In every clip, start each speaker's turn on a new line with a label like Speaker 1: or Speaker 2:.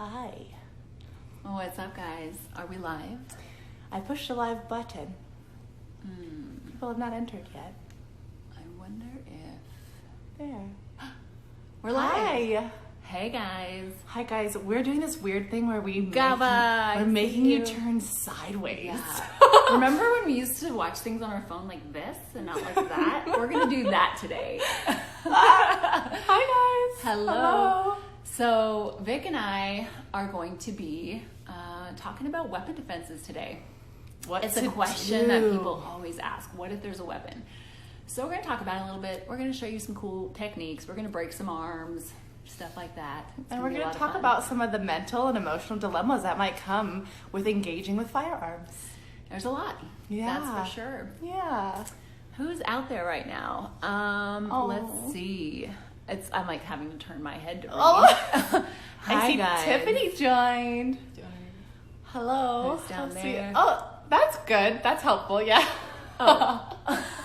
Speaker 1: Hi.
Speaker 2: What's up, guys? Are we live?
Speaker 1: I pushed the live button. People have not entered yet.
Speaker 2: I wonder if...
Speaker 1: There.
Speaker 2: We're live.
Speaker 1: Hi.
Speaker 2: Hey, guys.
Speaker 1: Hi, guys. We're doing this weird thing where we're making you turn sideways.
Speaker 2: Yeah. Remember when we used to watch things on our phone like this and not like that? We're going to do that today.
Speaker 1: Hi, guys.
Speaker 2: Hello. So, Vic and I are going to be talking about weapon defenses today. It's a question that people always ask. What if there's a weapon? So we're going to talk about it a little bit. We're going to show you some cool techniques. We're going to break some arms, stuff like that.
Speaker 1: And we're going to talk about some of the mental and emotional dilemmas that might come with engaging with firearms.
Speaker 2: There's a lot.
Speaker 1: Yeah.
Speaker 2: That's for sure.
Speaker 1: Yeah.
Speaker 2: Who's out there right now? Let's see. I'm like having to turn my head to read.
Speaker 1: Hi, I see
Speaker 2: guys.
Speaker 1: Tiffany joined. Hello.
Speaker 2: Who's down there?
Speaker 1: Oh, that's good. That's helpful. Yeah.
Speaker 2: Oh.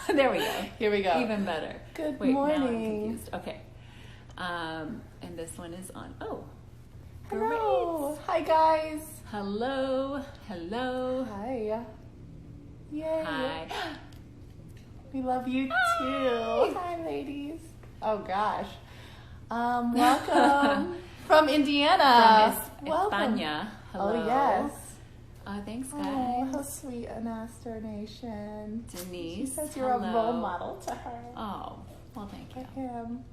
Speaker 2: There we go.
Speaker 1: Here we go.
Speaker 2: Even better.
Speaker 1: Good
Speaker 2: morning. Now I'm
Speaker 1: morning.
Speaker 2: confused. Okay. And this one is on. Oh.
Speaker 1: Hello.
Speaker 2: Great.
Speaker 1: Hi, guys.
Speaker 2: Hello. Hello.
Speaker 1: Hi. Yay.
Speaker 2: Hi.
Speaker 1: We love you too. Hi, ladies. Oh gosh. Welcome from Indiana.
Speaker 2: From España. Hello.
Speaker 1: Oh yes.
Speaker 2: Thanks, guys.
Speaker 1: Oh, how sweet, Anastor Nation.
Speaker 2: Denise.
Speaker 1: She says you're
Speaker 2: hello.
Speaker 1: a role model to her.
Speaker 2: Oh, well, thank you.
Speaker 1: For him.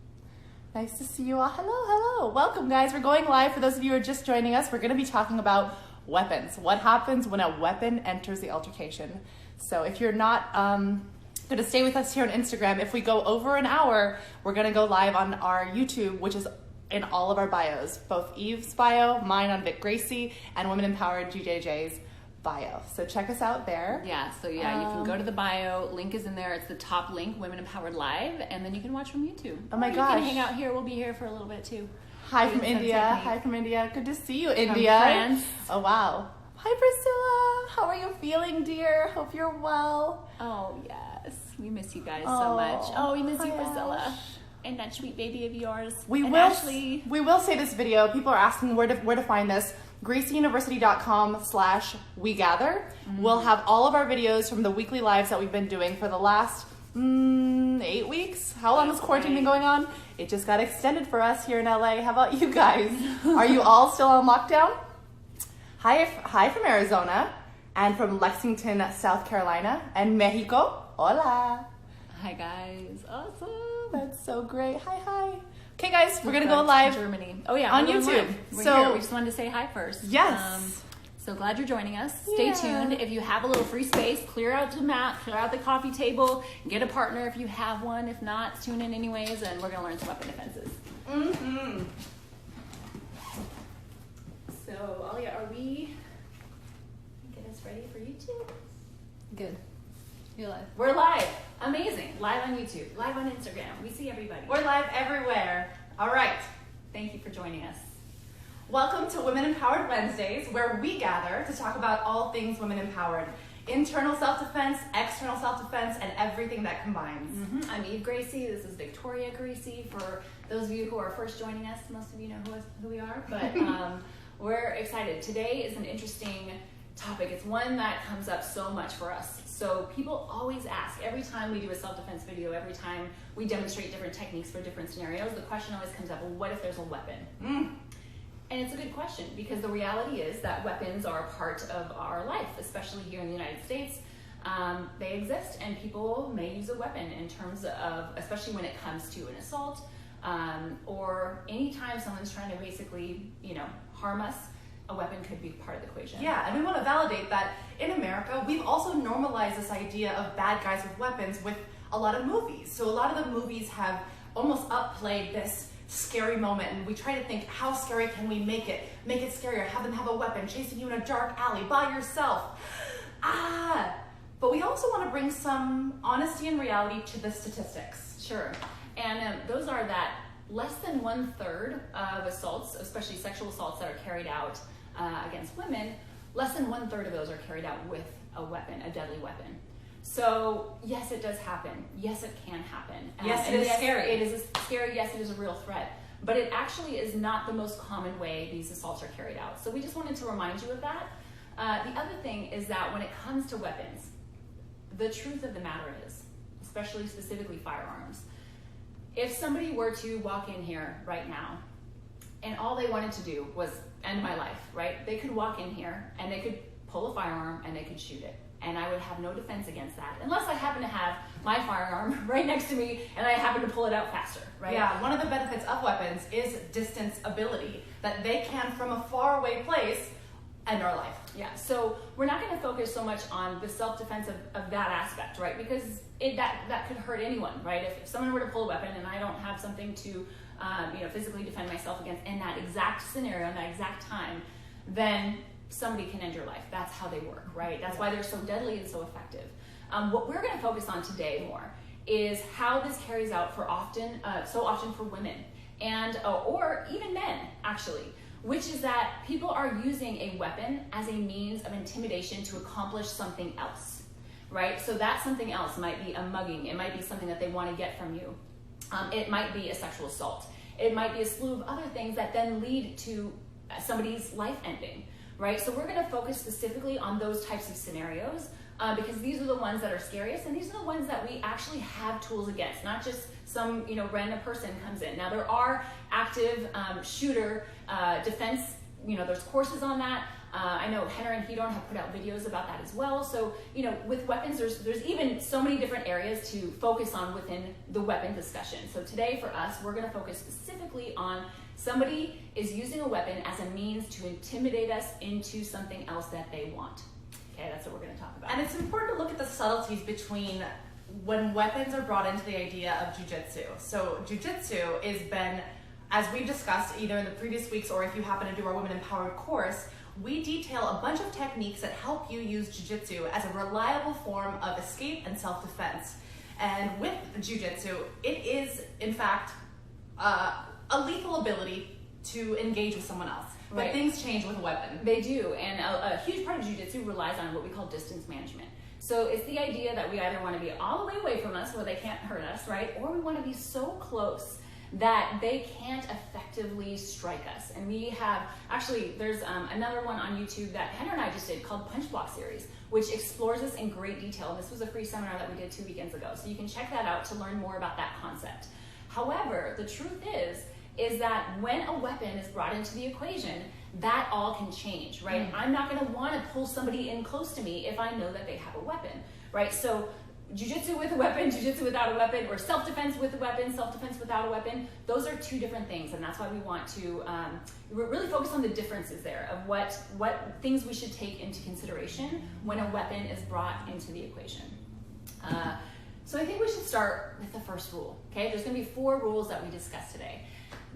Speaker 1: Nice to see you all. Hello. Welcome, guys. We're going live. For those of you who are just joining us, we're going to be talking about weapons. What happens when a weapon enters the altercation? So if you're not going to stay with us here on Instagram, if we go over an hour, we're going to go live on our YouTube, which is in all of our bios, both Eve's bio, mine on Vic Gracie, and Women Empowered GJJ's bio. So check us out there.
Speaker 2: Yeah, so you can go to the bio. Link is in there. It's the top link, Women Empowered Live, and then you can watch from YouTube.
Speaker 1: Oh my
Speaker 2: gosh.
Speaker 1: gosh.
Speaker 2: You can hang out here. We'll be here for a little bit too.
Speaker 1: Hi from India. Hi from India. Good to see you, India.
Speaker 2: France.
Speaker 1: Oh, wow. Hi, Priscilla. How are you feeling, dear? Hope you're well.
Speaker 2: Oh, yes. We miss you guys so much. Oh, we miss you, Priscilla.
Speaker 1: Ash.
Speaker 2: And that sweet baby of yours.
Speaker 1: We
Speaker 2: and
Speaker 1: will
Speaker 2: Ashley.
Speaker 1: We will say this video. People are asking where to find this. GracieUniversity.com/WeGather. We'll have all of our videos from the weekly lives that we've been doing for the last 8 weeks. How long has quarantine been going on? It just got extended for us here in LA. How about you guys? Are you all still on lockdown? Hi from Arizona and from Lexington, South Carolina, and Mexico. Hola.
Speaker 2: Hi, guys. Awesome.
Speaker 1: That's so great. Hi. Okay, guys, we're going to go live.
Speaker 2: Germany. Oh, yeah.
Speaker 1: On YouTube.
Speaker 2: We're
Speaker 1: So
Speaker 2: here. We just wanted to say hi first.
Speaker 1: Yes.
Speaker 2: So glad you're joining us. Stay tuned. If you have a little free space, clear out the mat, clear out the coffee table, get a partner if you have one. If not, tune in anyways, and we're going to learn some weapon defenses.
Speaker 1: Mm-hmm.
Speaker 2: So, Alia, are we... Get us ready for YouTube?
Speaker 3: Good. You're live.
Speaker 2: We're live. Amazing. Live on YouTube. Live on Instagram. We see everybody.
Speaker 1: We're live everywhere. All right.
Speaker 2: Thank you for joining us.
Speaker 1: Welcome to Women Empowered Wednesdays, where we gather to talk about all things women empowered. Internal self-defense, external self-defense, and everything that combines.
Speaker 2: Mm-hmm. I'm Eve Gracie. This is Victoria Gracie. For those of you who are first joining us, most of you know who we are, but we're excited. Today is an interesting topic. It's one that comes up so much for us. So people always ask, every time we do a self-defense video, every time we demonstrate different techniques for different scenarios, the question always comes up, well, what if there's a weapon? And it's a good question, because the reality is that weapons are a part of our life, especially here in the United States. They exist, and people may use a weapon in terms of, especially when it comes to an assault, or anytime someone's trying to basically, harm us, a weapon could be part of the equation.
Speaker 1: Yeah, and we want to validate that in America, we've also normalized this idea of bad guys with weapons with a lot of movies. So a lot of the movies have almost upplayed this scary moment, and we try to think, how scary can we make it scarier, have them have a weapon chasing you in a dark alley by yourself. But we also want to bring some honesty and reality to the statistics.
Speaker 2: Sure. And those are that less than 1/3 of assaults, especially sexual assaults that are carried out against women, less than 1/3 of those are carried out with a weapon, a deadly weapon. So yes, it does happen. Yes, it can happen.
Speaker 1: Yes, it is scary.
Speaker 2: It is scary. Yes, it is a real threat. but it actually is not the most common way these assaults are carried out. So we just wanted to remind you of that. The other thing is that when it comes to weapons, the truth of the matter is, especially specifically firearms, if somebody were to walk in here right now and all they wanted to do was end my life, right? They could walk in here and they could pull a firearm and they could shoot it. And I would have no defense against that, unless I happen to have my firearm right next to me and I happen to pull it out faster, right?
Speaker 1: Yeah, one of the benefits of weapons is distance ability, that they can, from a faraway place, end our life.
Speaker 2: Yeah, so we're not going to focus so much on the self-defense of that aspect, right? Because that could hurt anyone, right? If someone were to pull a weapon and I don't have something to physically defend myself against in that exact scenario, in that exact time, then somebody can end your life. That's how they work, right? That's why they're so deadly and so effective. What we're going to focus on today more is how this carries out so often for women and or even men, actually, which is that people are using a weapon as a means of intimidation to accomplish something else, right? So that something else might be a mugging. It might be something that they want to get from you. It might be a sexual assault. It might be a slew of other things that then lead to somebody's life ending, right? So we're going to focus specifically on those types of scenarios because these are the ones that are scariest, and these are the ones that we actually have tools against, not just some random person comes in. Now there are active shooter defense, there's courses on that. I know Henry and Hedon have put out videos about that as well. So, with weapons, there's even so many different areas to focus on within the weapon discussion. So today for us, we're going to focus specifically on somebody is using a weapon as a means to intimidate us into something else that they want. Okay, that's what we're going to talk about.
Speaker 1: And it's important to look at the subtleties between when weapons are brought into the idea of jiu-jitsu. So jiu-jitsu has been, as we've discussed either in the previous weeks or if you happen to do our Women Empowered course, we detail a bunch of techniques that help you use jiu-jitsu as a reliable form of escape and self-defense. And with jiu-jitsu, it is, in fact, a lethal ability to engage with someone else. But
Speaker 2: Right.
Speaker 1: things change with a weapon.
Speaker 2: They do, and a huge part of jiu-jitsu relies on what we call distance management. So it's the idea that we either want to be all the way away from us where they can't hurt us, right? Or we want to be so close that they can't effectively strike us. And we have, actually, there's another one on YouTube that Henry and I just did called Punch Block Series, which explores this in great detail. This was a free seminar that we did 2 weekends ago. So you can check that out to learn more about that concept. However, the truth is that when a weapon is brought into the equation, that all can change, right? I'm not going to want to pull somebody in close to me if I know that they have a weapon, right? So jiu-jitsu with a weapon, jiu-jitsu without a weapon, or self-defense with a weapon, self-defense without a weapon, those are two different things, and that's why we want to really focus on the differences there of what things we should take into consideration when a weapon is brought into the equation. So I think we should start with the first rule, okay? There's going to be 4 rules that we discussed today.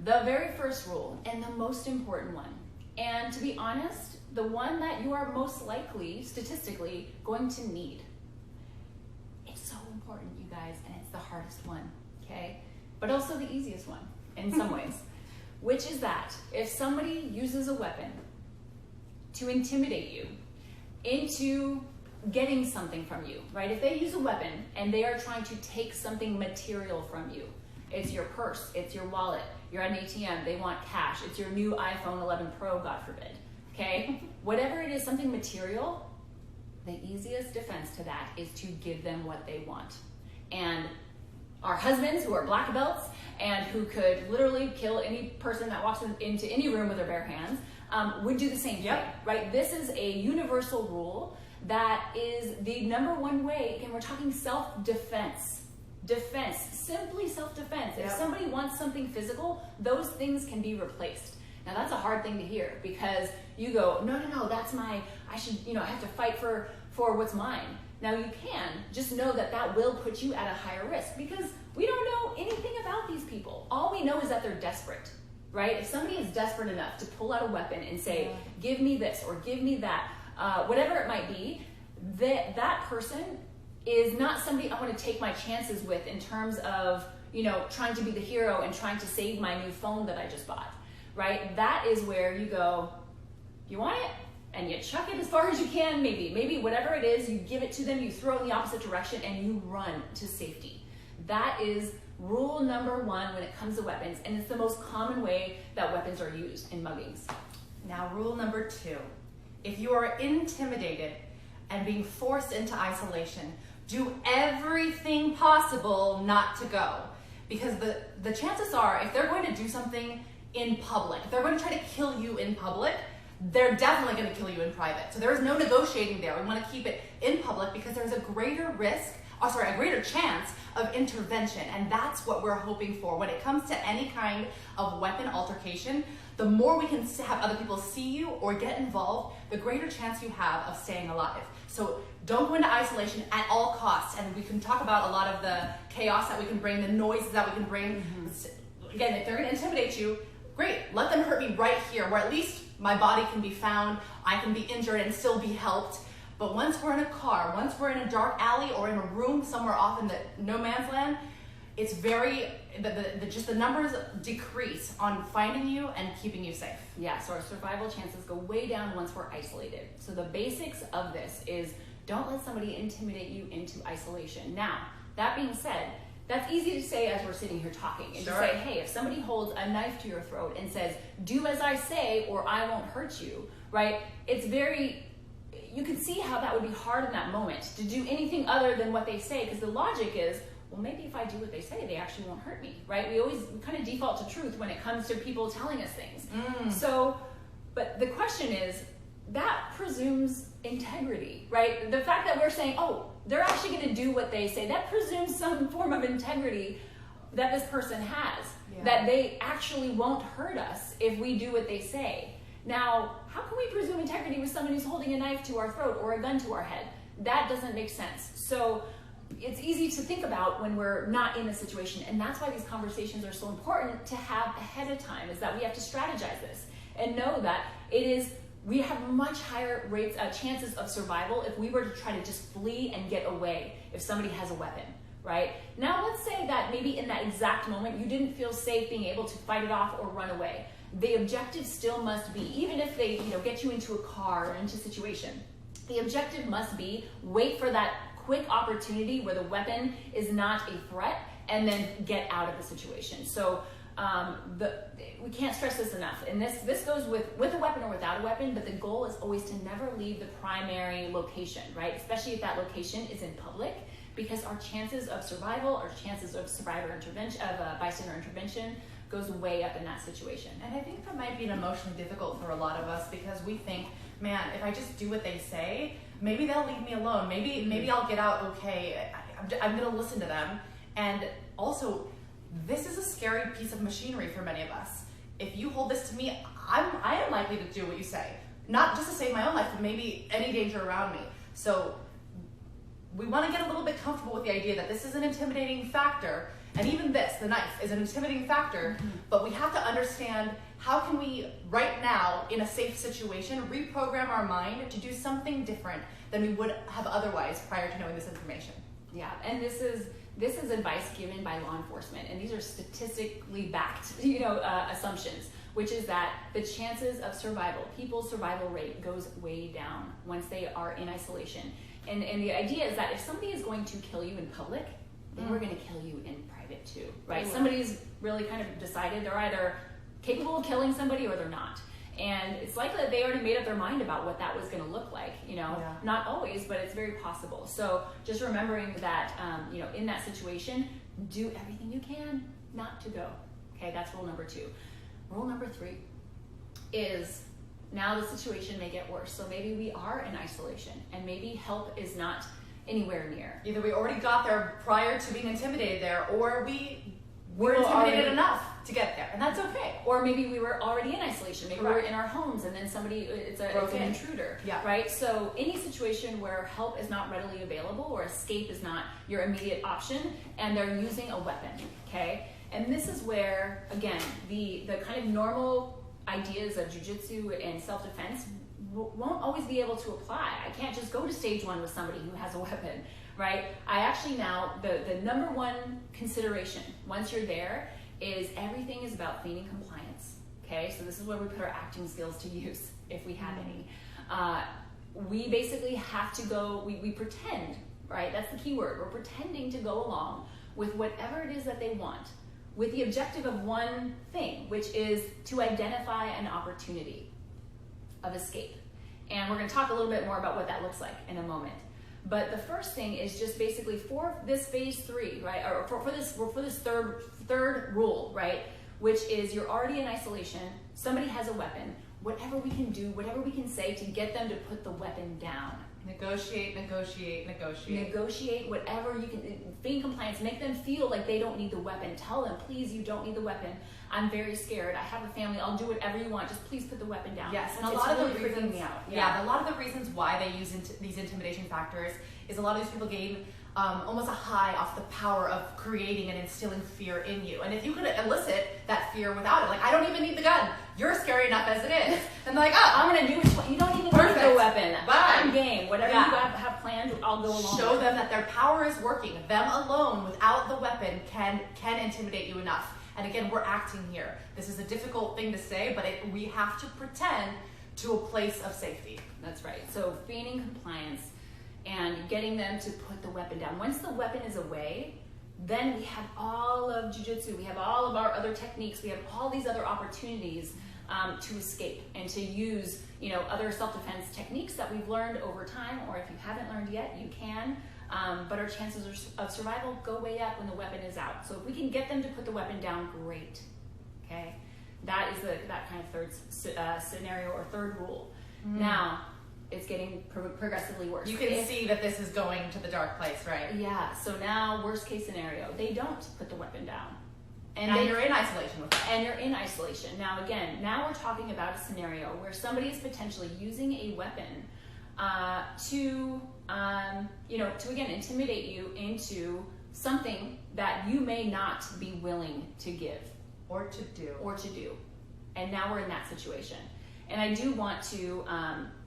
Speaker 2: The very first rule, and the most important one, and to be honest, the one that you are most likely, statistically, going to need. It's so important, you guys, and it's the hardest one, okay? But also the easiest one, in some ways, which is that if somebody uses a weapon to intimidate you into getting something from you, right? If they use a weapon and they are trying to take something material from you, it's your purse, it's your wallet, you're at an ATM, they want cash, it's your new iPhone 11 Pro, God forbid, okay? Whatever it is, something material, the easiest defense to that is to give them what they want. And our husbands who are black belts and who could literally kill any person that walks into any room with their bare hands would do the same thing, right? This is a universal rule that is the number one way, and we're talking self-defense. Defense, simply self-defense. If somebody wants something physical, those things can be replaced. Now that's a hard thing to hear because you go, no, that's I have to fight for what's mine. Now you can, just know that will put you at a higher risk because we don't know anything about these people. All we know is that they're desperate, right? If somebody is desperate enough to pull out a weapon and say, give me this or give me that, whatever it might be, that person is not somebody I want to take my chances with in terms of, trying to be the hero and trying to save my new phone that I just bought, right? That is where you go, you want it? And you chuck it as far as you can, maybe whatever it is, you give it to them, you throw it in the opposite direction, and you run to safety. That is rule number one when it comes to weapons, and it's the most common way that weapons are used in muggings.
Speaker 1: Now, rule number 2, if you are intimidated and being forced into isolation, do everything possible not to go. Because the chances are, if they're going to do something in public, if they're going to try to kill you in public, they're definitely going to kill you in private. So there is no negotiating there. We want to keep it in public because there's a greater a greater chance of intervention. And that's what we're hoping for. When it comes to any kind of weapon altercation, the more we can have other people see you or get involved, the greater chance you have of staying alive. So don't go into isolation at all costs. And we can talk about a lot of the chaos that we can bring, the noises that we can bring. Again, if they're going to intimidate you, great, let them hurt me right here, where at least my body can be found, I can be injured and still be helped. But once we're in a car, once we're in a dark alley or in a room somewhere off in the no man's land, it's just the numbers decrease on finding you and keeping you safe.
Speaker 2: Yeah, so our survival chances go way down once we're isolated. So the basics of this is don't let somebody intimidate you into isolation. Now, that being said, that's easy to say as we're sitting here talking and to say, hey, if somebody holds a knife to your throat and says, do as I say or I won't hurt you, right? You can see how that would be hard in that moment to do anything other than what they say, because the logic is, well, maybe if I do what they say, they actually won't hurt me, right? We kind of default to truth when it comes to people telling us things. So, but the question is, that presumes integrity, right? The fact that we're saying, oh, they're actually going to do what they say, that presumes some form of integrity that this person has, that they actually won't hurt us if we do what they say. Now, how can we presume integrity with someone who's holding a knife to our throat or a gun to our head? That doesn't make sense. So it's easy to think about when we're not in a situation, and that's why these conversations are so important to have ahead of time, is that we have to strategize this and know that we have much higher chances of survival if we were to try to just flee and get away if somebody has a weapon, right? Now, let's say that maybe in that exact moment you didn't feel safe being able to fight it off or run away. The objective still must be, even if they get you into a car or into a situation, the objective must be wait for that quick opportunity where the weapon is not a threat and then get out of the situation. So we can't stress this enough. And this goes with a weapon or without a weapon, but the goal is always to never leave the primary location, right? Especially if that location is in public, because our chances of survival, our chances of bystander intervention goes way up in that situation.
Speaker 1: And I think that might be emotionally difficult for a lot of us, because we think, man, if I just do what they say, maybe they'll leave me alone. Maybe I'll get out okay. I'm going to listen to them. And also, this is a scary piece of machinery for many of us. If you hold this to me, I am likely to do what you say. Not just to save my own life, but maybe any danger around me. So we want to get a little bit comfortable with the idea that this is an intimidating factor. And even this, the knife, is an intimidating factor. But we have to understand, how can we, right now, in a safe situation, reprogram our mind to do something different than we would have otherwise prior to knowing this information.
Speaker 2: Yeah, and this is advice given by law enforcement, and these are statistically backed, assumptions, which is that the chances of survival, people's survival rate, goes way down once they are in isolation. And the idea is that if somebody is going to kill you in public, then we're going to kill you in private too, right? Somebody's really kind of decided they're either capable of killing somebody or they're not. And it's likely that they already made up their mind about what that was going to look like, Not always, but it's very possible. So just remembering that, in that situation, do everything you can not to go. Okay, that's rule number 2. Rule number 3 is, now the situation may get worse. So maybe we are in isolation and maybe help is not anywhere near.
Speaker 1: Either we already got there prior to being intimidated there, or we were intimidated enough to get there, and that's okay.
Speaker 2: Or maybe we were already in isolation. Maybe we were in our homes, and then it's an intruder, right? So any situation where help is not readily available or escape is not your immediate option, and they're using a weapon, okay? And this is where, again, the kind of normal ideas of jiu-jitsu and self-defense won't always be able to apply. I can't just go to stage 1 with somebody who has a weapon, right? I actually now, the number one consideration once you're there is everything is about feigning compliance, okay? So this is where we put our acting skills to use, if we have any. We basically have to go, we pretend, right? That's the key word. We're pretending to go along with whatever it is that they want, with the objective of one thing, which is to identify an opportunity of escape. And we're going to talk a little bit more about what that looks like in a moment. But the first thing is just basically for this phase 3, right? Or for this third rule, right? Which is you're already in isolation. Somebody has a weapon. Whatever we can do, whatever we can say to get them to put the weapon down.
Speaker 1: Negotiate, negotiate, negotiate.
Speaker 2: Negotiate whatever you can. Feign compliance. Make them feel like they don't need the weapon. Tell them, please, you don't need the weapon. I'm very scared. I have a family. I'll do whatever you want. Just please put the weapon down.
Speaker 1: Yes, and
Speaker 2: it's
Speaker 1: a lot
Speaker 2: really
Speaker 1: of the reasons.
Speaker 2: freaking me out.
Speaker 1: Yeah, a lot of the reasons why they use these intimidation factors is a lot of these people gain almost a high off the power of creating and instilling fear in you. And if you could elicit that fear without it, like, I don't even need the gun. You're scary enough as it is. And they're like, oh,
Speaker 2: I'm going to do what you don't even need the weapon. I'm game. Whatever you have planned, I'll go along
Speaker 1: Show
Speaker 2: with.
Speaker 1: them that their power is working. Them alone, without the weapon, can intimidate you enough. And again, we're acting here. This is a difficult thing to say, but we have to pretend to a place of safety.
Speaker 2: That's right. So feigning compliance and getting them to put the weapon down. Once the weapon is away, then we have all of jiu-jitsu, we have all of our other techniques, we have all these other opportunities to escape and to use, other self-defense techniques that we've learned over time, or if you haven't learned yet, you can. But our chances of survival go way up when the weapon is out. So if we can get them to put the weapon down, great. Okay, that is that kind of third scenario or third rule. Now, it's getting progressively worse.
Speaker 1: You can see that this is going to the dark place, right?
Speaker 2: Yeah, so now, worst case scenario, they don't put the weapon down.
Speaker 1: And you're in isolation with them.
Speaker 2: And you're in isolation. Now again, we're talking about a scenario where somebody is potentially using a weapon to again, intimidate you into something that you may not be willing to give.
Speaker 1: Or to do.
Speaker 2: And now we're in that situation. And I do want to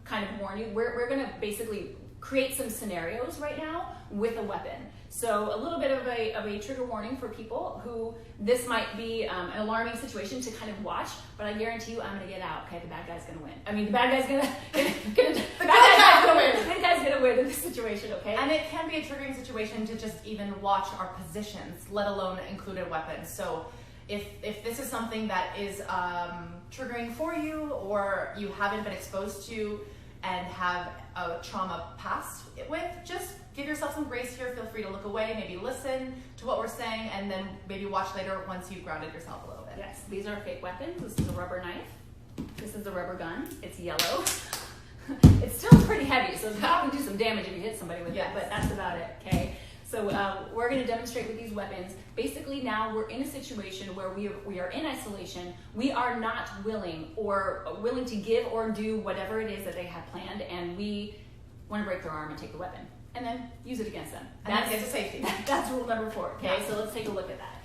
Speaker 2: kind of warn you, we're going to basically create some scenarios right now with a weapon. So a little bit of a trigger warning for people who this might be an alarming situation to kind of watch, but I guarantee you I'm going to get out. Okay, the bad guy's going to win. I mean, the bad guy's going to win. The good guy's going to win in this situation, okay?
Speaker 1: And it can be a triggering situation to just even watch our positions, let alone included weapons. So if this is something that is triggering for you, or you haven't been exposed to and have a trauma past with, just give yourself some grace here. Feel free to look away, maybe listen to what we're saying, and then maybe watch later once you've grounded yourself a little bit.
Speaker 2: Yes, these are fake weapons. This is a rubber knife. This is a rubber gun. It's yellow. It's still pretty heavy, so it's probably do some damage if you hit somebody with it, but that's about it, okay? So we're going to demonstrate with these weapons. Basically, now we're in a situation where we are in isolation. We are not willing to give or do whatever it is that they have planned, and we want to break their arm and take the weapon and then use it against them.
Speaker 1: That's a safety.
Speaker 2: That's rule number 4. Okay, so let's take a look at that.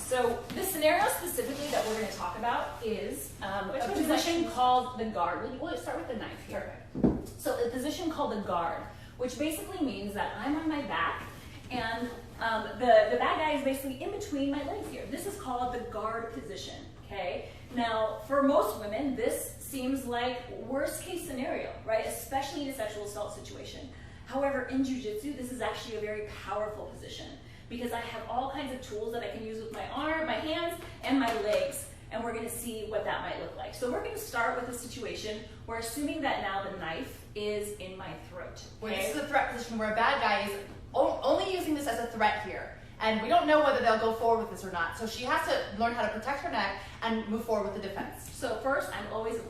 Speaker 2: So the scenario specifically that we're going to talk about is a position called the guard. We'll start with the knife here. Perfect. So a position called the guard, which basically means that I'm on my back, and the bad guy is basically in between my legs here. This is called the guard position, okay? Now, for most women, this seems like worst case scenario, right? Especially in a sexual assault situation. However, in jiu-jitsu, this is actually a very powerful position because I have all kinds of tools that I can use with my arm, my hands, and my legs, and we're gonna see what that might look like. So we're gonna start with a situation where, assuming that now the knife is in my throat.
Speaker 1: Okay? This is a threat position where a bad guy is only using this as a threat here. And we don't know whether they'll go forward with this or not. So she has to learn how to protect her neck and move forward with the defense.
Speaker 2: So first, I'm going to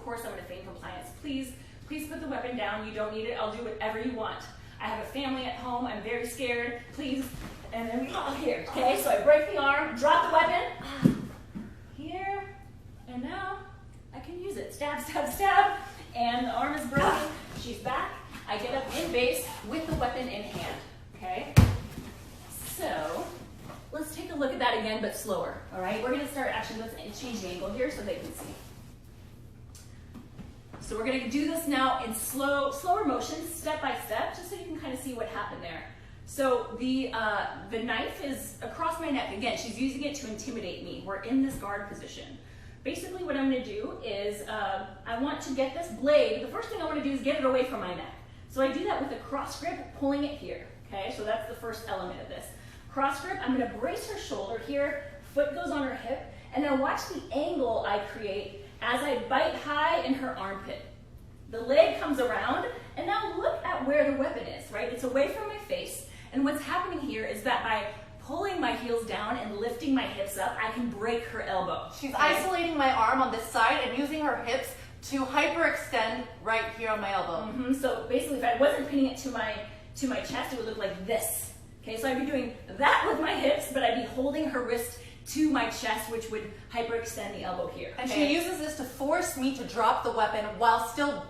Speaker 2: feign compliance. Please put the weapon down. You don't need it. I'll do whatever you want. I have a family at home. I'm very scared. Please. And then we all here. Okay, so I break the arm, drop the weapon. Here. And now I can use it. Stab, stab, stab. And the arm is broken. She's back. I get up in base with the weapon in hand. Okay? So let's take a look at that again, but slower. All right? We're going to start, let's change the angle here so they can see. So we're going to do this now in slower motion, step by step, just so you can kind of see what happened there. So the knife is across my neck. Again, she's using it to intimidate me. We're in this guard position. Basically what I'm going to do is I want to get this blade. The first thing I want to do is get it away from my neck. So I do that with a cross grip, pulling it here. Okay, so that's the first element of this. Cross grip, I'm gonna brace her shoulder here, foot goes on her hip, and now watch the angle I create as I bite high in her armpit. The leg comes around, and now look at where the weapon is, right? It's away from my face, and what's happening here is that by pulling my heels down and lifting my hips up, I can break her elbow.
Speaker 1: She's isolating my arm on this side and using her hips to hyperextend right here on my elbow.
Speaker 2: So basically, if I wasn't pinning it to my chest, it would look like this. Okay, so I'd be doing that with my hips, but I'd be holding her wrist to my chest, which would hyperextend the elbow here.
Speaker 1: And she uses this to force me to drop the weapon while still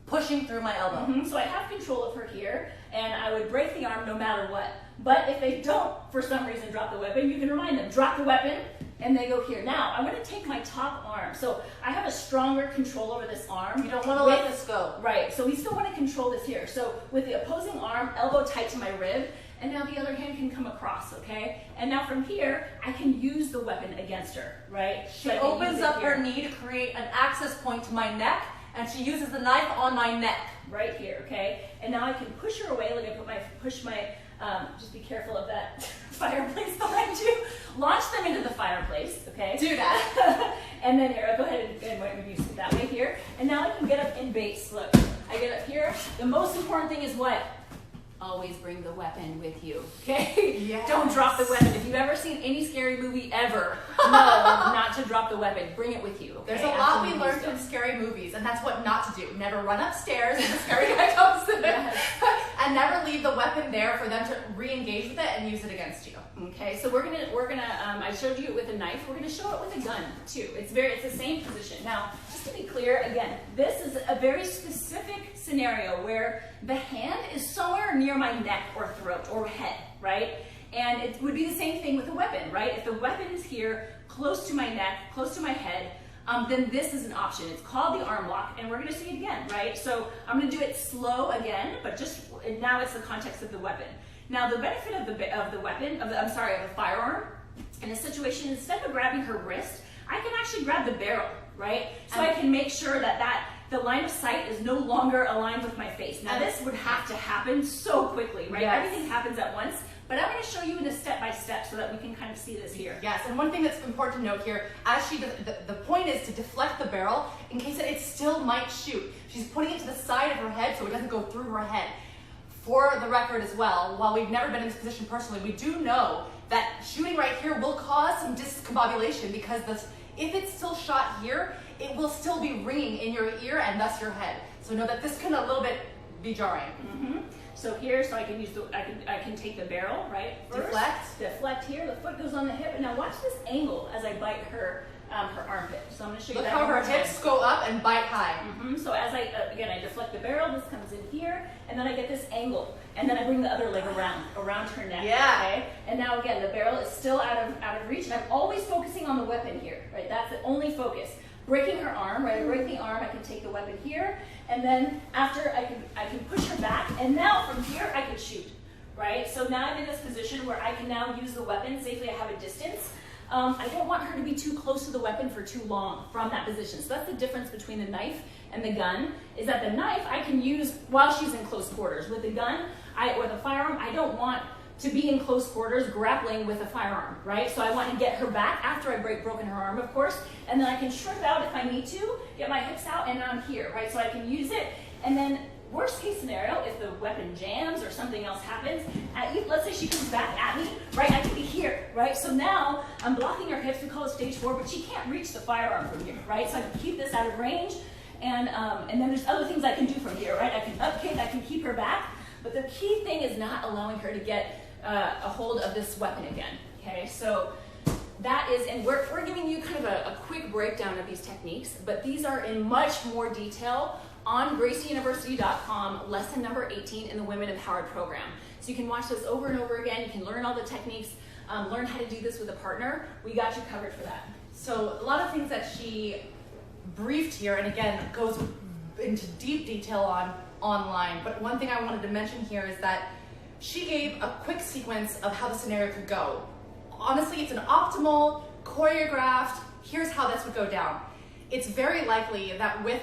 Speaker 1: pushing through my elbow.
Speaker 2: So I have control of her here, and I would break the arm no matter what. But if they don't, for some reason, drop the weapon, you can remind them, drop the weapon, and they go here. Now, I'm gonna take my top arm. So I have a stronger control over this arm.
Speaker 1: You don't wanna let this go.
Speaker 2: Right, so we still wanna control this here. So with the opposing arm, elbow tight to my rib, and now the other hand can come across, okay? And now from here, I can use the weapon against her, right?
Speaker 1: She opens up her knee to create an access point to my neck, and she uses the knife on my neck.
Speaker 2: Right here, okay? And now I can push her away, like I push my, just be careful of that fireplace behind you. Launch them into the fireplace, okay?
Speaker 1: Do that.
Speaker 2: And then here, go ahead and use it that way here. And now I can get up in base. Look, I get up here. The most important thing is what? Always bring the weapon with you, okay?
Speaker 1: Yes.
Speaker 2: Don't drop the weapon. If you've ever seen any scary movie ever, no, not to drop the weapon. Bring it with you. Okay?
Speaker 1: There's a lot we learned from scary movies, and that's what not to do. Never run upstairs when the scary guy comes in. Yes. And never leave the weapon there for them to re-engage with it and use it against you.
Speaker 2: Okay, so we're gonna. I showed you it with a knife. We're gonna show it with a gun too. It's the same position. Now, just to be clear, again, this is a very specific scenario where the hand is somewhere near my neck or throat or head, right? And it would be the same thing with a weapon, right? If the weapon is here, close to my neck, close to my head, then this is an option. It's called the arm lock, and we're gonna see it again, right? So I'm gonna do it slow again, but now it's the context of the weapon. Now the benefit of the firearm, in this situation, instead of grabbing her wrist, I can actually grab the barrel, right? So I can make sure that the line of sight is no longer aligned with my face. Now this would have to happen so quickly, right?
Speaker 1: Yes.
Speaker 2: Everything happens at once, but I'm gonna show you in a step-by-step so that we can kind of see this here.
Speaker 1: Yes, and one thing that's important to note here, as she does, the point is to deflect the barrel in case that it still might shoot. She's putting it to the side of her head so it doesn't go through her head. For the record as well, while we've never been in this position personally, we do know that shooting right here will cause some discombobulation because if it's still shot here, it will still be ringing in your ear and thus your head. So know that this can a little bit be jarring.
Speaker 2: So here, I can use I can take the barrel, right? First, deflect here. The foot goes on the hip, and now watch this angle as I bite her armpit. So I'm going to show you that.
Speaker 1: Look how her hips go up and bite high.
Speaker 2: So as I deflect the barrel, this comes in here, and then I get this angle, and then I bring the other leg around her neck.
Speaker 1: Yeah.
Speaker 2: Okay. And now again, the barrel is still out of reach, and I'm always focusing on the weapon here, right? That's the only focus. Breaking her arm, right? I break the arm, I can take the weapon here, and then after I can push her back, and now from here I can shoot, right? So now I'm in this position where I can now use the weapon safely. I have a distance. I don't want her to be too close to the weapon for too long from that position. So that's the difference between the knife and the gun, is that the knife I can use while she's in close quarters. With the gun or the firearm, I don't want to be in close quarters grappling with a firearm, right? So I want to get her back after I've broken her arm, of course, and then I can shrink out if I need to, get my hips out, and I'm here, right? So I can use it, and then worst case scenario, if the weapon jams or something else happens, let's say she comes back at me, right? I can be here, right? So now I'm blocking her hips. We call it stage 4, but she can't reach the firearm from here, right? So I can keep this out of range, and then there's other things I can do from here, right? I can upkick, I can keep her back, but the key thing is not allowing her to get a hold of this weapon again. Okay, so that is, and we're giving you kind of a quick breakdown of these techniques, but these are in much more detail on GracieUniversity.com, lesson number 18 in the Women Empowered program. So you can watch this over and over again. You can learn all the techniques, learn how to do this with a partner. We got you covered for that.
Speaker 1: So a lot of things that she briefed here, and again, goes into deep detail online, but one thing I wanted to mention here is that she gave a quick sequence of how the scenario could go. Honestly, it's an optimal, choreographed, here's how this would go down. It's very likely that with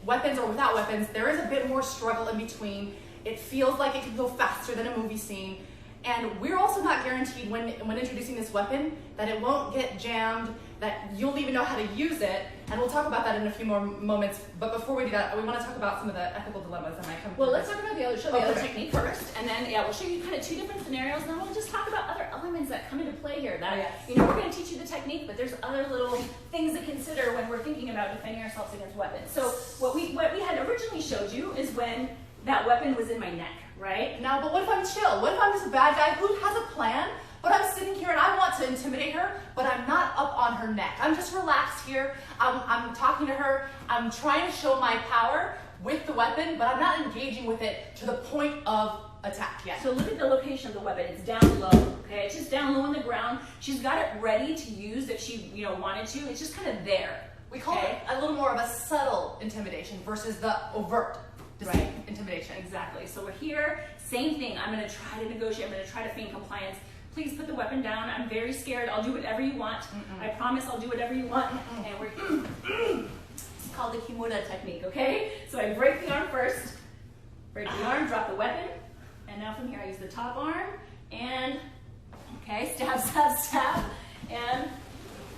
Speaker 1: weapons or without weapons, there is a bit more struggle in between. It feels like it could go faster than a movie scene. And we're also not guaranteed when introducing this weapon that it won't get jammed, that you'll even know how to use it. And we'll talk about that in a few more moments. But before we do that, we want to talk about some of the ethical dilemmas that might come.
Speaker 2: Well, let's talk about the other technique first, and then we'll show you kind of two different scenarios, and then we'll just talk about other elements that come into play here. That we're going to teach you the technique, but there's other little things to consider when we're thinking about defending ourselves against weapons. So what we had originally showed you is when that weapon was in my neck, right?
Speaker 1: Now, but what if I'm chill? What if I'm just a bad guy who has a plan? But I'm sitting here and I want to intimidate her, but I'm not up on her neck. I'm just relaxed here. I'm talking to her. I'm trying to show my power with the weapon, but I'm not engaging with it to the point of attack yet.
Speaker 2: So look at the location of the weapon. It's down low, okay? It's just down low on the ground. She's got it ready to use if she, wanted to. It's just kind of there.
Speaker 1: We call it a little more of a subtle intimidation versus the overt intimidation.
Speaker 2: Exactly. So we're here, same thing. I'm going to try to negotiate. I'm going to try to feign compliance. Please put the weapon down. I'm very scared. I'll do whatever you want. I promise I'll do whatever you want. And we're it's called the Kimura technique, okay? So I break the arm first, break the arm, drop the weapon, and now from here I use the top arm, and stab, stab, stab, and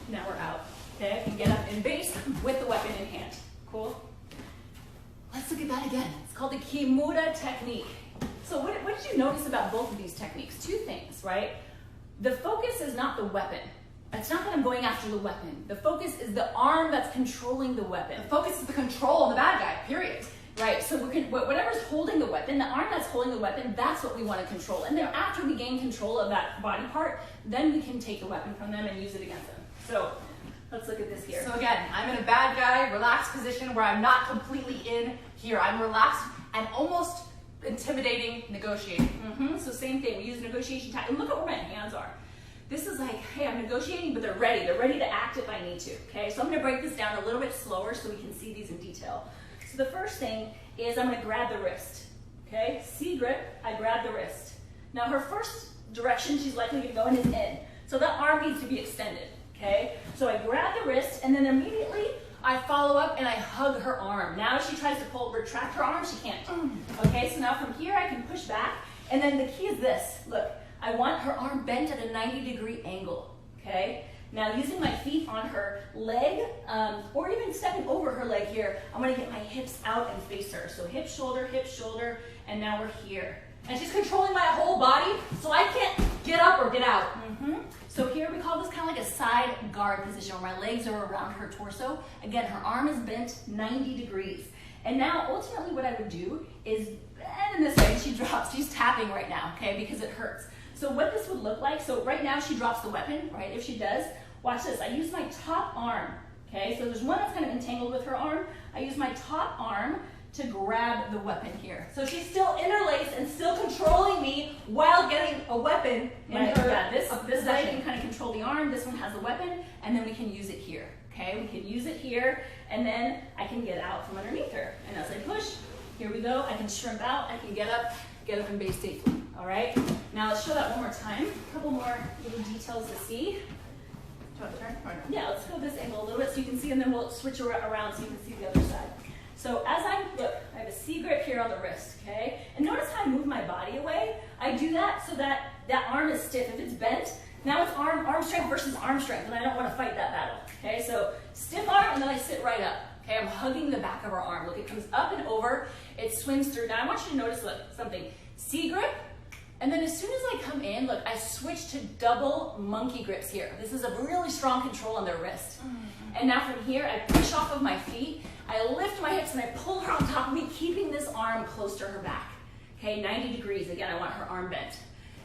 Speaker 2: now we're out. Okay, I can get up in base with the weapon in hand. Cool? Let's look at that again. It's called the Kimura technique. So what did you notice about both of these techniques? Two things, right? The focus is not the weapon. It's not that I'm going after the weapon. The focus is the arm that's controlling the weapon.
Speaker 1: The focus is the control on the bad guy, period.
Speaker 2: Right, so whatever's holding the weapon, the arm that's holding the weapon, that's what we want to control. And then after we gain control of that body part, then we can take the weapon from them and use it against them. So let's look at this here.
Speaker 1: So again, I'm in a bad guy, relaxed position where I'm not completely in here. I'm relaxed and almost intimidating, negotiating.
Speaker 2: So same thing, we use negotiation time. And look at where my hands are. This is like, hey, I'm negotiating, but they're ready. They're ready to act if I need to, okay? So I'm gonna break this down a little bit slower so we can see these in detail. So the first thing is I'm gonna grab the wrist, okay? C grip, I grab the wrist. Now her first direction she's likely to go in is in. So that arm needs to be extended, okay? So I grab the wrist and then immediately I follow up and I hug her arm. Now she tries to retract her arm, she can't. Okay, so now from here I can push back, and then the key is this. Look, I want her arm bent at a 90-degree angle, okay? Now using my feet on her leg, or even stepping over her leg here, I'm gonna get my hips out and face her. So hip, shoulder, and now we're here. And she's controlling my whole body, so I can't get up or get out. So here we call this kind of like a side guard position where my legs are around her torso. Again, her arm is bent 90 degrees. And now ultimately what I would do is bend in this way, and she drops. She's tapping right now, okay, because it hurts. So what this would look like, so right now she drops the weapon, right? If she does, watch this. I use my top arm, okay? So there's one that's kind of entangled with her arm. I use my top arm to grab the weapon here. So she's still interlaced and still controlling me while getting a weapon in her. Yeah, this leg can kind of control the arm, this one has the weapon, and then we can use it here, okay? We can use it here, and then I can get out from underneath her. And as I push, here we go, I can shrimp out, I can get up in base safely, all right? Now let's show that one more time. A couple more little details to see.
Speaker 1: Do you want to turn? Or no?
Speaker 2: Yeah, let's go this angle a little bit so you can see, and then we'll switch around so you can see the other side. So as look, I have a C grip here on the wrist, okay? And notice how I move my body away. I do that so that that arm is stiff. If it's bent, now it's arm strength versus arm strength, and I don't want to fight that battle, okay? So stiff arm, and then I sit right up, okay? I'm hugging the back of her arm. Look, it comes up and over, it swings through. Now I want you to notice, look, something. C grip, and then as soon as I come in, look, I switch to double monkey grips here. This is a really strong control on their wrist. And now from here, I push off of my feet, I lift my hips and I pull her on top of me, keeping this arm close to her back. Okay, 90 degrees. Again, I want her arm bent.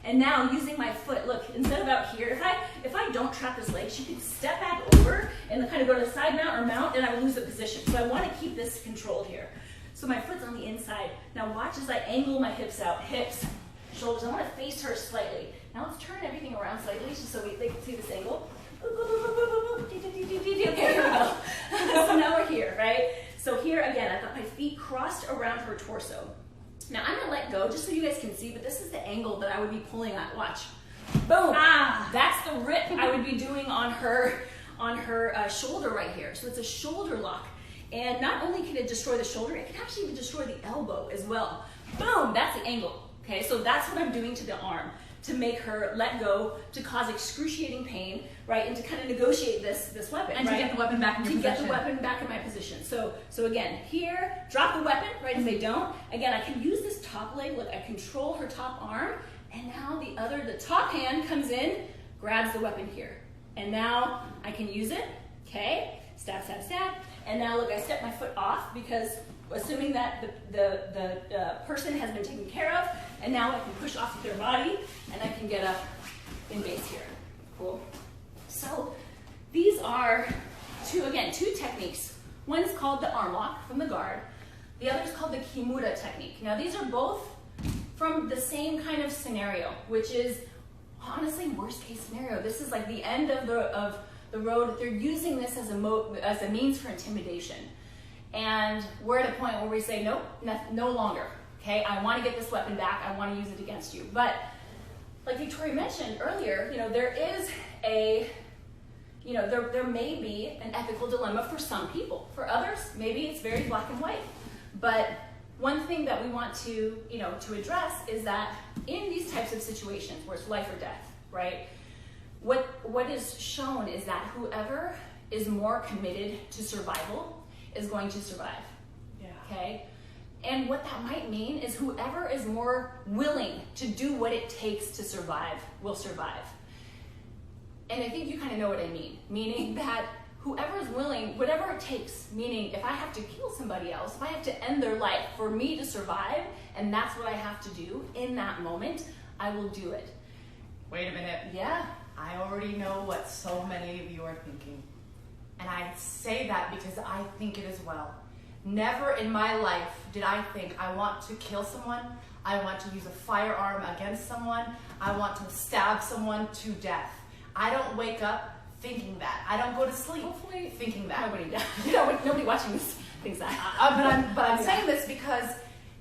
Speaker 2: And now using my foot, look, instead of out here, if I don't trap this leg, she could step back over and kind of go to the side mount or mount, and I would lose the position. So I want to keep this controlled here. So my foot's on the inside. Now watch as I angle my hips out, hips, shoulders. I want to face her slightly. Now let's turn everything around slightly just so they can see this angle. Okay, here we go. So now we're here, right? So here again, I've got my feet crossed around her torso. Now I'm gonna let go just so you guys can see, but this is the angle that I would be pulling at. Watch. Boom. That's the rip I would be doing on her shoulder right here. So it's a shoulder lock. And not only can it destroy the shoulder, it can actually even destroy the elbow as well. Boom, that's the angle. Okay, so that's what I'm doing to the arm. to make her let go, to cause excruciating pain, right? And to kind of negotiate this weapon,
Speaker 1: and
Speaker 2: right?
Speaker 1: to get the weapon back in your position.
Speaker 2: To get the weapon back in my position. So again, here, drop the weapon, right? If they don't, again, I can use this top leg, look, I control her top arm, and now the top hand comes in, grabs the weapon here. And now I can use it, okay? Stab, stab, stab. And now look, I step my foot off because assuming that the person has been taken care of, and now I can push off of their body, and I can get up in base here. Cool. So these are two techniques. One's called the arm lock from the guard. The other is called the kimura technique. Now these are both from the same kind of scenario, which is honestly worst case scenario. This is like the end of the road. They're using this as a means for intimidation. And we're at a point where we say, nope, no longer. Okay, I want to get this weapon back. I want to use it against you. But like Victoria mentioned earlier, there is there may be an ethical dilemma for some people. For others, maybe it's very black and white. But one thing that we want to address is that in these types of situations where it's life or death, right? What is shown is that whoever is more committed to survival is going to survive.
Speaker 1: Yeah.
Speaker 2: Okay? And what that might mean is whoever is more willing to do what it takes to survive will survive. And I think you kind of know what I mean. Meaning that whoever is willing, whatever it takes, meaning if I have to kill somebody else, if I have to end their life for me to survive, and that's what I have to do in that moment, I will do it.
Speaker 1: Wait a minute.
Speaker 2: Yeah.
Speaker 1: I already know what so many of you are thinking. And I say that because I think it as well. Never in my life did I think I want to kill someone, I want to use a firearm against someone, I want to stab someone to death. I don't wake up thinking that. I don't go to sleep thinking that.
Speaker 2: Nobody does. Nobody watching this thinks that.
Speaker 1: But I'm saying this because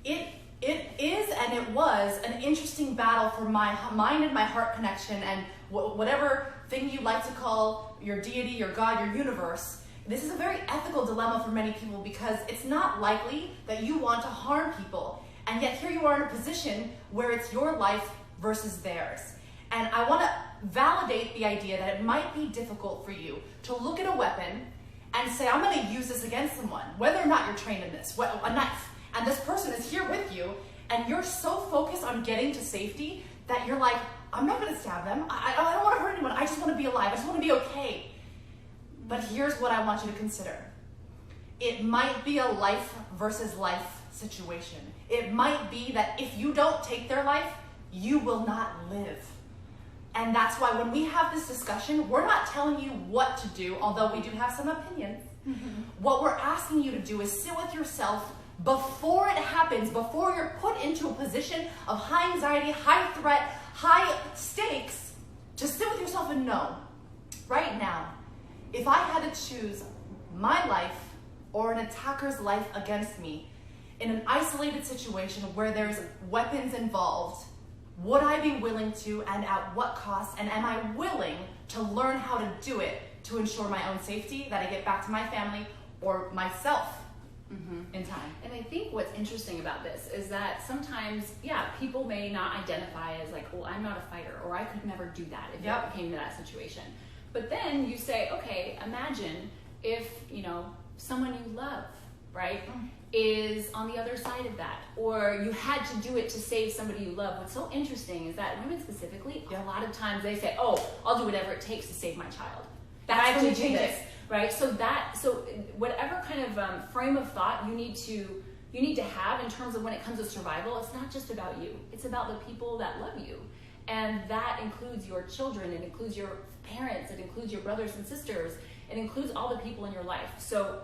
Speaker 1: it is and it was an interesting battle for my mind and my heart connection and whatever thing you like to call your deity, your God, your universe. This is a very ethical dilemma for many people because it's not likely that you want to harm people. And yet here you are in a position where it's your life versus theirs. And I want to validate the idea that it might be difficult for you to look at a weapon and say, I'm going to use this against someone, whether or not you're trained in this, a knife. And this person is here with you, and you're so focused on getting to safety that you're like, I'm not going to stab them. I don't want to hurt anyone. I just want to be alive. I just want to be okay. But here's what I want you to consider. It might be a life versus life situation. It might be that if you don't take their life, you will not live. And that's why when we have this discussion, we're not telling you what to do, although we do have some opinions. Mm-hmm. What we're asking you to do is sit with yourself before it happens, before you're put into a position of high anxiety, high threat, high stakes, to sit with yourself and know, right now, if I had to choose my life or an attacker's life against me in an isolated situation where there's weapons involved, would I be willing to, and at what cost, and am I willing to learn how to do it to ensure my own safety, that I get back to my family or myself in time?
Speaker 2: And I think what's interesting about this is that sometimes, people may not identify as like, well, I'm not a fighter, or I could never do that if it came to that situation. But then you say, okay, imagine if, someone you love, right, is on the other side of that, or you had to do it to save somebody you love. What's so interesting is that women specifically, a lot of times they say, oh, I'll do whatever it takes to save my child. That's when you do this, right? So whatever kind of frame of thought you need to have in terms of when it comes to survival, it's not just about you. It's about the people that love you. And that includes your children, it includes your parents, it includes your brothers and sisters, it includes all the people in your life. So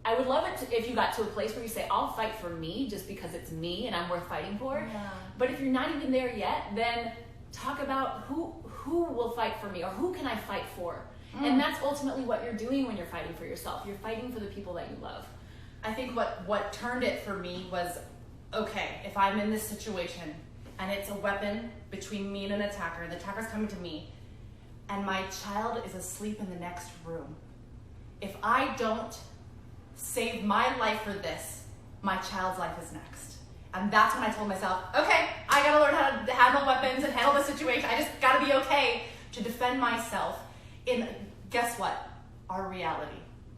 Speaker 2: I would love it if you got to a place where you say, I'll fight for me just because it's me and I'm worth fighting for. Yeah. But if you're not even there yet, then talk about who will fight for me, or who can I fight for? And that's ultimately what you're doing when you're fighting for yourself. You're fighting for the people that you love.
Speaker 1: I think what turned it for me was, okay, if I'm in this situation and it's a weapon between me and an attacker, and the attacker's coming to me, and my child is asleep in the next room, if I don't save my life for this, my child's life is next. And that's when I told myself, okay, I gotta learn how to handle weapons and handle the situation. I just gotta be okay to defend myself in, guess what? Our reality.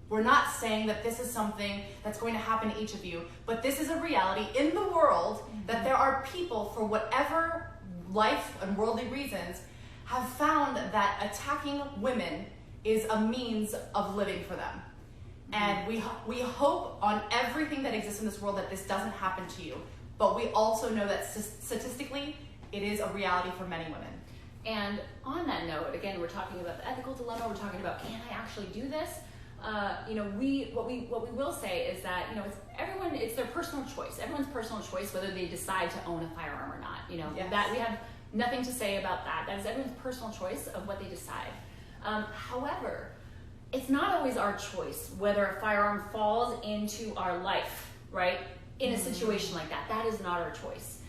Speaker 1: We're not saying that this is something that's going to happen to each of you, but this is a reality in the world that there are people, for whatever life and worldly reasons, have found that attacking women is a means of living for them. And we hope on everything that exists in this world that this doesn't happen to you. But we also know that statistically, it is a reality for many women.
Speaker 2: And on that note, again, we're talking about the ethical dilemma. We're talking about, can I actually do this? What we will say is that, it's their personal choice. Everyone's personal choice whether they decide to own a firearm or not.
Speaker 1: Yes.
Speaker 2: That we have nothing to say about that. That is everyone's personal choice of what they decide. However, it's not always our choice whether a firearm falls into our life, right? In a situation like that. That is not our choice.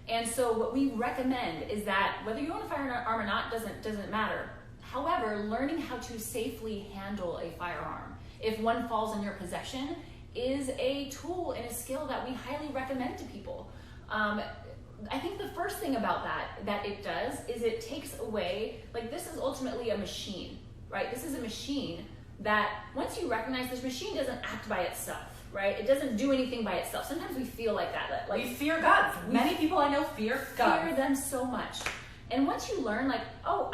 Speaker 2: And so what we recommend is that whether you own a firearm or not doesn't matter. However, learning how to safely handle a firearm, if one falls in your possession, is a tool and a skill that we highly recommend to people. I think the first thing about that it does is it takes away, this is ultimately a machine, right? This is a machine that once you recognize this machine doesn't act by itself, right? It doesn't do anything by itself. Sometimes we feel like that.
Speaker 1: We fear guns. Many people I know fear guns.
Speaker 2: Fear them so much. And once you learn,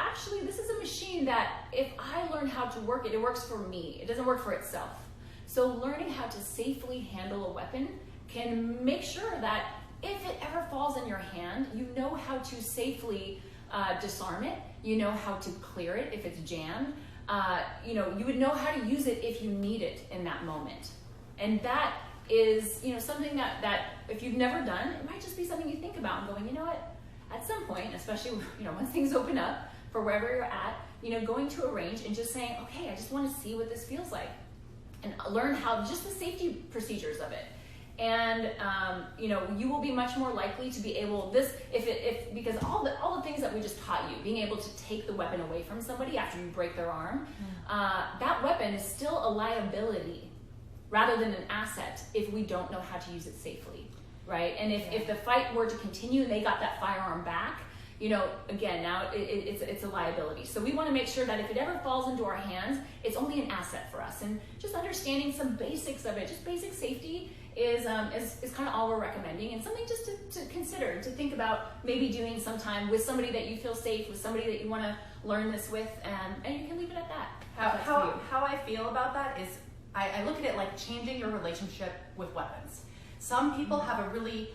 Speaker 2: actually, this is a machine that if I learn how to work it, it works for me. It doesn't work for itself. So learning how to safely handle a weapon can make sure that if it ever falls in your hand, you know how to safely disarm it. You know how to clear it if it's jammed. You would know how to use it if you need it in that moment. And that is, something that if you've never done, it might just be something you think about and going, you know what? At some point, especially, once things open up for wherever you're at, going to a range and just saying, okay, I just want to see what this feels like and learn just the safety procedures of it. And, you will be much more likely to be able, because all the things that we just taught you, being able to take the weapon away from somebody after you break their arm, that weapon is still a liability rather than an asset if we don't know how to use it safely. Right, and if the fight were to continue and they got that firearm back, again, now it's a liability. So we want to make sure that if it ever falls into our hands, it's only an asset for us. And just understanding some basics of it, just basic safety is kind of all we're recommending, and something just to consider, to think about maybe doing sometime with somebody that you feel safe, with somebody that you want to learn this with, and you can leave it at that.
Speaker 1: How I feel about that is I look at it like changing your relationship with weapons. Some people have a really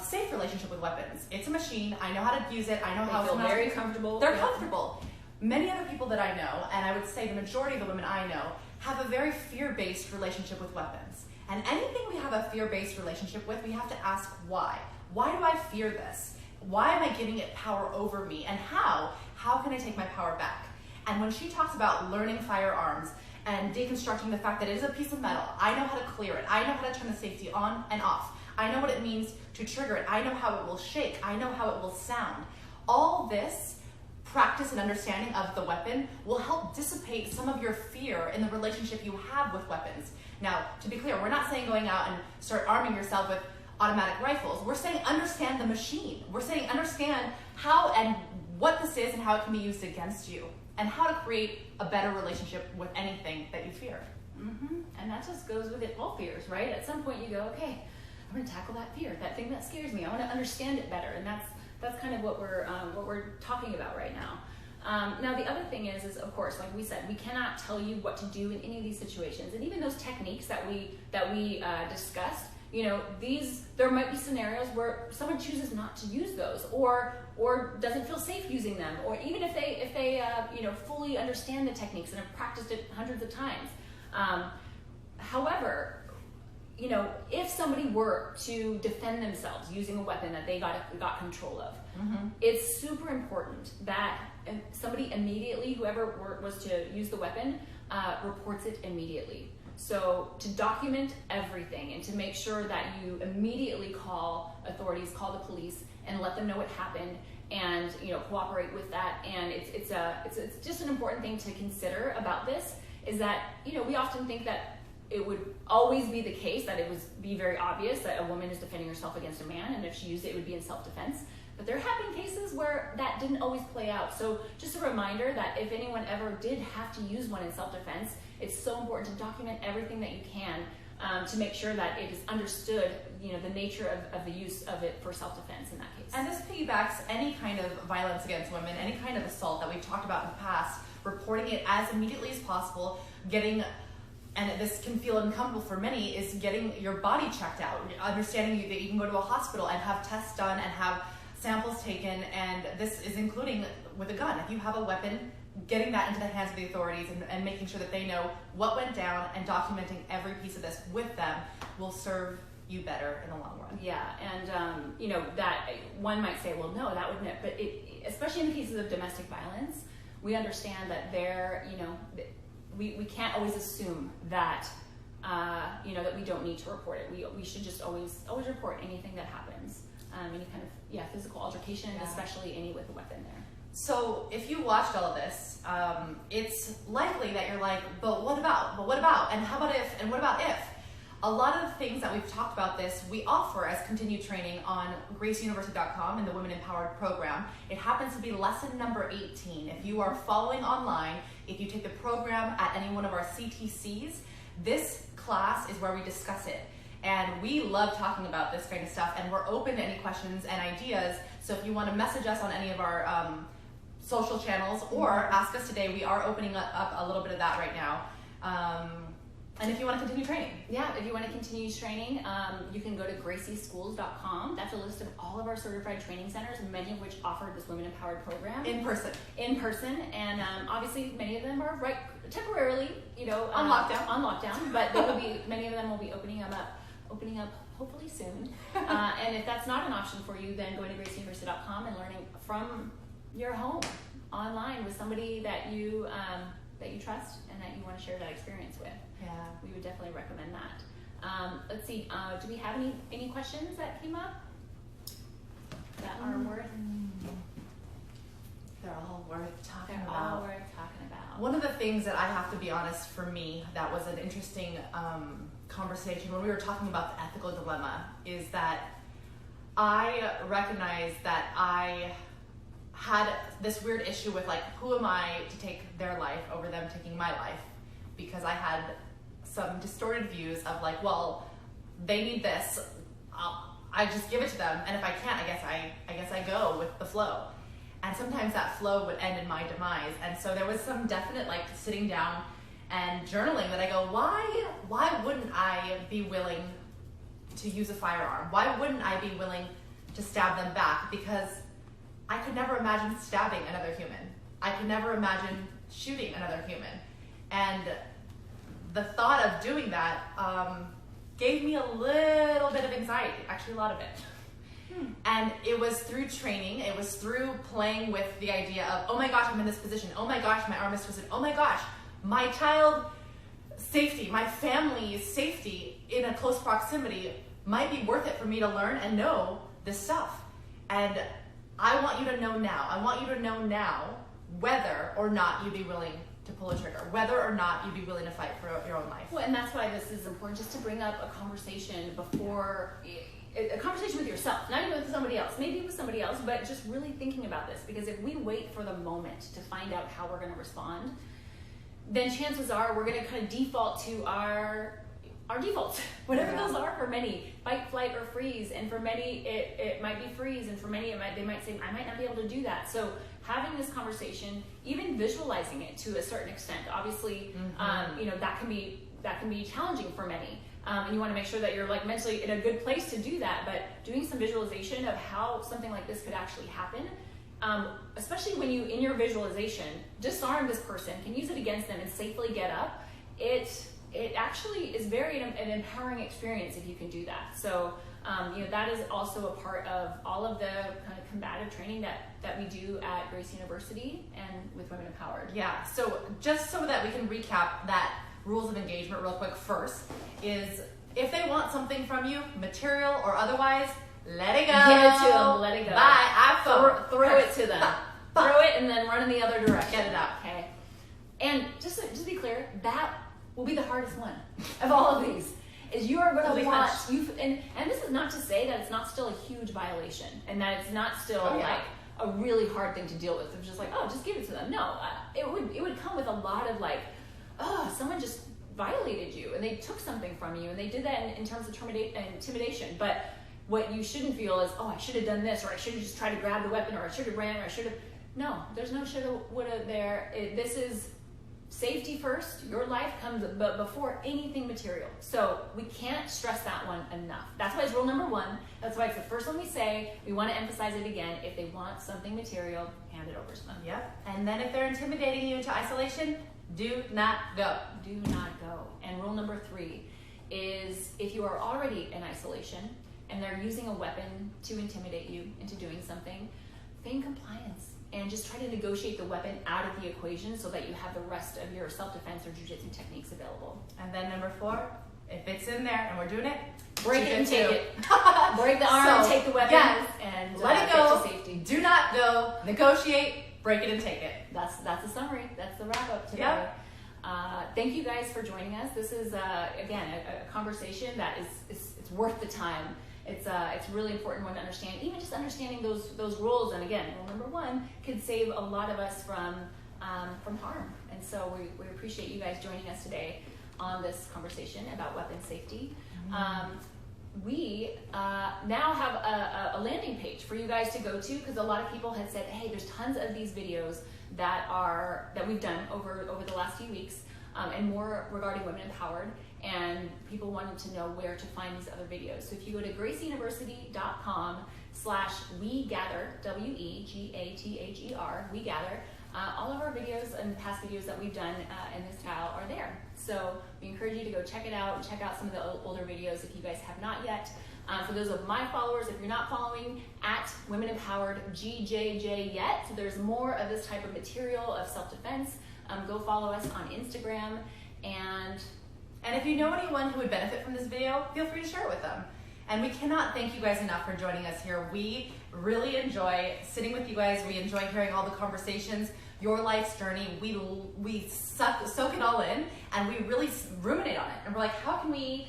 Speaker 1: safe relationship with weapons. It's a machine. I know how to use it. I know how
Speaker 2: they feel very comfortable.
Speaker 1: They're comfortable. Many other people that I know, and I would say the majority of the women I know, have a very fear-based relationship with weapons. And anything we have a fear-based relationship with, we have to ask why. Why do I fear this? Why am I giving it power over me? And how? How can I take my power back? And when she talks about learning firearms, and deconstructing the fact that it is a piece of metal. I know how to clear it. I know how to turn the safety on and off. I know what it means to trigger it. I know how it will shake. I know how it will sound. All this practice and understanding of the weapon will help dissipate some of your fear in the relationship you have with weapons. Now, to be clear, we're not saying going out and start arming yourself with automatic rifles. We're saying understand the machine. We're saying understand how and what this is and how it can be used against you, and how to create a better relationship with anything that you fear.
Speaker 2: And that just goes with it, all fears, right? At some point you go, okay, I'm going to tackle that fear, that thing that scares me. I want to understand it better, and that's kind of what we're talking about right now. Now the other thing is of course, like we said, we cannot tell you what to do in any of these situations, and even those techniques that we discussed. There might be scenarios where someone chooses not to use those, or doesn't feel safe using them, or even if they fully understand the techniques and have practiced it hundreds of times. However, if somebody were to defend themselves using a weapon that they got control of, it's super important that somebody immediately, whoever was to use the weapon, reports it immediately. So to document everything and to make sure that you immediately call authorities, call the police, and let them know what happened, and cooperate with that. And it's just an important thing to consider about this, is that we often think that it would always be the case that it would be very obvious that a woman is defending herself against a man, and if she used it, it would be in self-defense. But there have been cases where that didn't always play out. So just a reminder that if anyone ever did have to use one in self-defense, it's so important to document everything that you can to make sure that it is understood, the nature of the use of it for self-defense in that case.
Speaker 1: And this piggybacks any kind of violence against women, any kind of assault that we've talked about in the past, reporting it as immediately as possible, and this can feel uncomfortable for many, is getting your body checked out, understanding that you can go to a hospital and have tests done and have samples taken, and this is including with a gun. If you have a weapon, getting that into the hands of the authorities and making sure that they know what went down and documenting every piece of this with them will serve you better in the long run.
Speaker 2: Yeah, and that one might say, well, no, that wouldn't, but especially in the cases of domestic violence, we understand that we can't always assume that that we don't need to report it. We should just always report anything that happens, any kind of physical altercation, especially any with a weapon there.
Speaker 1: So if you watched all of this, it's likely that you're like, but what about, and how about if, and what about if? A lot of the things that we've talked about this, we offer as continued training on GracieUniversity.com in the Women Empowered program. It happens to be lesson number 18. If you are following online, if you take the program at any one of our CTCs, this class is where we discuss it. And we love talking about this kind of stuff, and we're open to any questions and ideas. So if you want to message us on any of our social channels or ask us today, we are opening up a little bit of that right now. And if you want to continue training.
Speaker 2: Yeah, if you want to continue training, you can go to gracieschools.com. That's a list of all of our certified training centers, many of which offer this Women Empowered program.
Speaker 1: In person.
Speaker 2: And obviously many of them are temporarily,
Speaker 1: on
Speaker 2: lockdown, but many of them will be opening up hopefully soon. And if that's not an option for you, then going to GracieUniversity.com and learning from your home online with somebody that you trust and that you want to share that experience with.
Speaker 1: Yeah,
Speaker 2: we would definitely recommend that. Let's see, do we have any questions that came up that are worth?
Speaker 1: They're all worth talking about.
Speaker 2: They're all worth talking about.
Speaker 1: One of the things that I have to be honest, for me, that was an interesting conversation when we were talking about the ethical dilemma, is that I recognized that I had this weird issue with, like, who am I to take their life over them taking my life? Because I had some distorted views of, like, well, they need this, I just give it to them, and if I can't, I guess I go with the flow. And sometimes that flow would end in my demise. And so there was some definite, like, sitting down and journaling that I go, why wouldn't I be willing to use a firearm? Why wouldn't I be willing to stab them back? Because I could never imagine stabbing another human. I could never imagine shooting another human. And the thought of doing that gave me a little bit of anxiety, actually a lot of it. And it was through training, it was through playing with the idea of, oh my gosh, I'm in this position. Oh my gosh, my arm is twisted. Oh my gosh, my child safety, my family's safety in a close proximity might be worth it for me to learn and know this stuff. And I want you to know now. I want you to know now whether or not you'd be willing to pull a trigger, whether or not you'd be willing to fight for your own life.
Speaker 2: Well, and that's why this is important, just to bring up a conversation before, a conversation with yourself, not even with somebody else, maybe with somebody else, but just really thinking about this. Because if we wait for the moment to find out how we're going to respond, then chances are we're going to kind of default to our defaults, whatever those are. For many, fight, flight, or freeze, and for many it might be freeze, and for many they might say, I might not be able to do that. So having this conversation, even visualizing it to a certain extent, obviously, that can be challenging for many, and you want to make sure that you're, like, mentally in a good place to do that. But doing some visualization of how something like this could actually happen, especially when you, in your visualization, disarm this person, can use it against them, and safely get up, it actually is very an empowering experience if you can do that. So, that is also a part of all of the kind of combative training that we do at Gracie University and with Women Empowered.
Speaker 1: Yeah, so just so that we can recap that rules of engagement real quick first, is if they want something from you, material or otherwise, let it go.
Speaker 2: Give it to them, let it go.
Speaker 1: Bye, have fun.
Speaker 2: Throw it to them. Throw it and then run in the other direction.
Speaker 1: Get it out.
Speaker 2: Okay. And just to be clear, that will be the hardest one of all of these. is you are going
Speaker 1: Holy
Speaker 2: to want
Speaker 1: punch.
Speaker 2: and this is not to say that it's not still a huge violation and that it's not still
Speaker 1: Oh, yeah.
Speaker 2: like a really hard thing to deal with. It's just like, oh, just give it to them. No, it would come with a lot of like, oh, someone just violated you and they took something from you and they did that in terms of intimidation. But what you shouldn't feel is, oh, I should have done this, or I should have just tried to grab the weapon, or I should have ran, or I should have. No, there's no shoulda, woulda there. This is safety first. Your life comes before anything material. So we can't stress that one enough. That's why it's rule number 1. That's why it's the first one we say. We want to emphasize it again. If they want something material, hand it over to them.
Speaker 1: Yep. And then if they're intimidating you into isolation, do not go.
Speaker 2: Do not go. And rule number 3 is if you are already in isolation and they're using a weapon to intimidate you into doing something, feign compliance and just try to negotiate the weapon out of the equation so that you have the rest of your self-defense or jiu-jitsu techniques available.
Speaker 1: And then number 4, if it's in there and we're doing it,
Speaker 2: break it and take
Speaker 1: too.
Speaker 2: it. Break the arm,
Speaker 1: So,
Speaker 2: take the weapon,
Speaker 1: yes,
Speaker 2: and
Speaker 1: let it
Speaker 2: get
Speaker 1: go.
Speaker 2: to safety.
Speaker 1: Do not go. Negotiate. Break it and take it.
Speaker 2: That's the summary. That's the wrap up today.
Speaker 1: Yep.
Speaker 2: Thank you guys for joining us. This is again a conversation that is it's worth the time. It's really important one to understand. Even just understanding those rules, and again, rule number 1 could save a lot of us from harm. And so we appreciate you guys joining us today on this conversation about weapon safety. We now have a landing page for you guys to go to, because a lot of people had said, hey, there's tons of these videos that we've done over the last few weeks, and more regarding women empowered, and people wanted to know where to find these other videos. So if you go to graceuniversity.com/wegather, WEGATHER, we gather, all of our videos and past videos that we've done in this style are there. So we encourage you to go check it out and check out some of the older videos if you guys have not yet. For those of my followers, if you're not following at Women Empowered GJJ yet, so there's more of this type of material of self-defense. Go follow us on Instagram. And
Speaker 1: if you know anyone who would benefit from this video, feel free to share it with them. And we cannot thank you guys enough for joining us here. We really enjoy sitting with you guys. We enjoy hearing all the conversations, your life's journey. We soak it all in, and we really ruminate on it. And we're like, how can we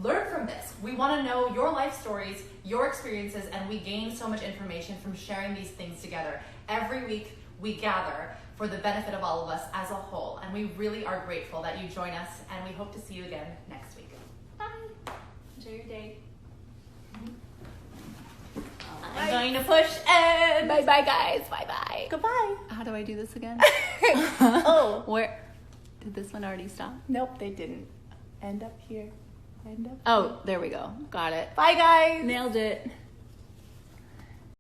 Speaker 1: learn from this? We want to know your life stories, your experiences, and we gain so much information from sharing these things together. Every week we gather for the benefit of all of us as a whole. And we really are grateful that you join us, and we hope to see you again next week.
Speaker 2: bye. Enjoy your day.
Speaker 3: I'm going to push and
Speaker 2: Bye bye, guys. Bye bye.
Speaker 1: Goodbye.
Speaker 3: How do I do this again?
Speaker 1: Oh.
Speaker 3: Where did this one already stop?
Speaker 1: Nope, they didn't. End up here. End up.
Speaker 3: Oh, there we go. Got it.
Speaker 1: Bye, guys.
Speaker 3: Nailed it.